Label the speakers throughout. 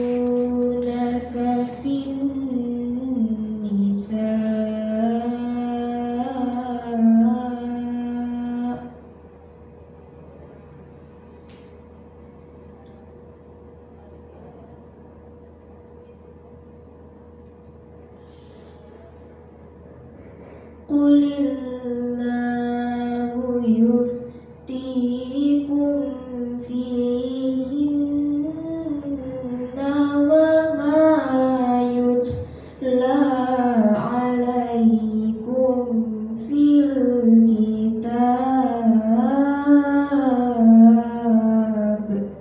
Speaker 1: ويستفتونك في النساء قل الله يفتيكم فيهن وما يتلى عليكم في الكتاب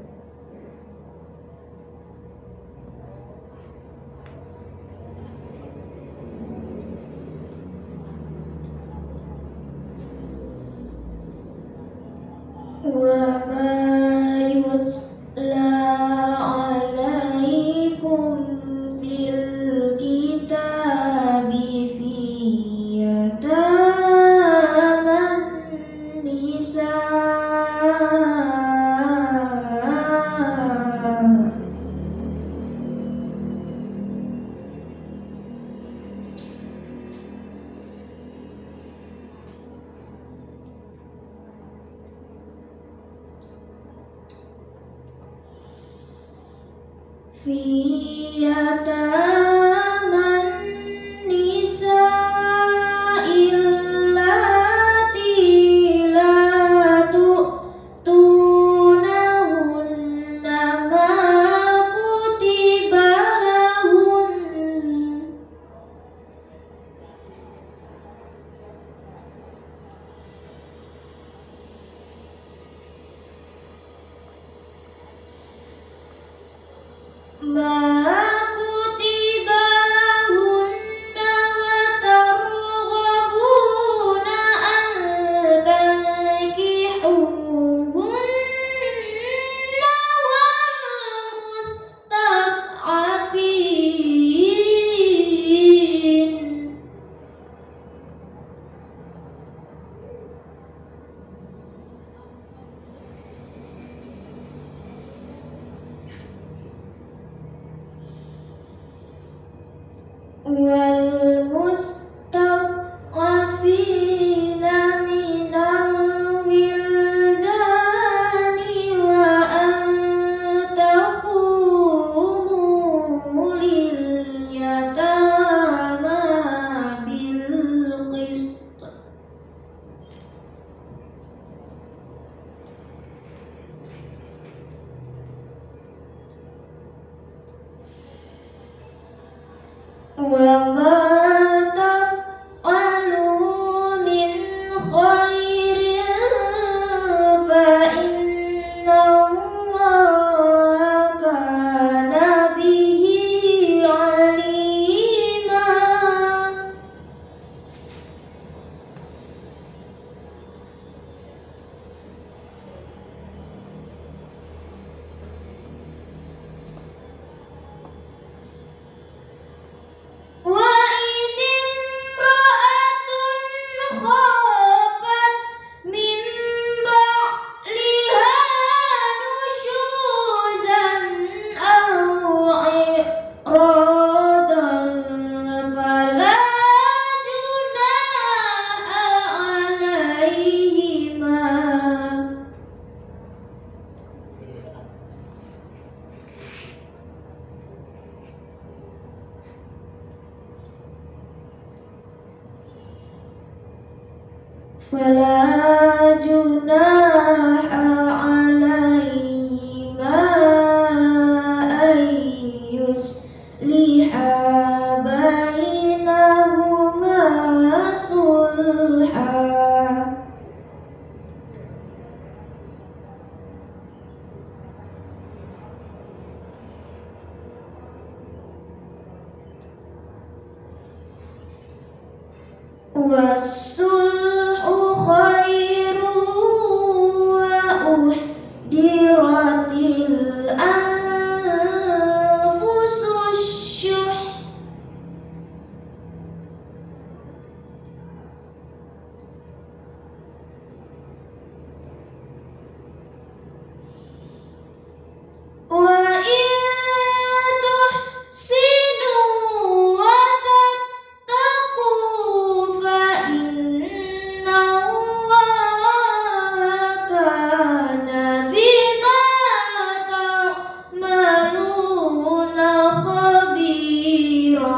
Speaker 1: وما يتلى عليكم في الكتاب في يتامى النساء في يتامى النساء اللاتي لا تؤتونهن ما كتب لهن ما كتب لهن وترغبون أن تنكحوهن والمستضعفين والمستضعفين من الولدان وأن تقوموا لليتامى بالقسط وما تفعلوا من خير فإن الله كان به عليما وإن امرأة خافت من بعلها نشوزا أو إعراضا فلا جناح عليهما أن يصلحا wassulhu khairu wa uhdiratil anfusus syuh. Wa in tuhsinu wa tattaqu fa innallaha kana bima ta'maluna khabira.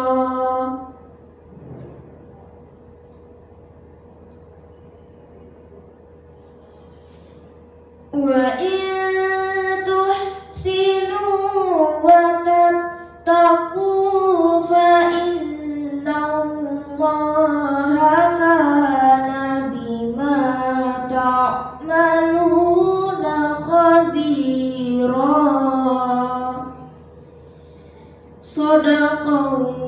Speaker 1: Wa in tuhsinu wa tattaqu fa innallaha kana bima ta'maluna khabira. Shadaqallahu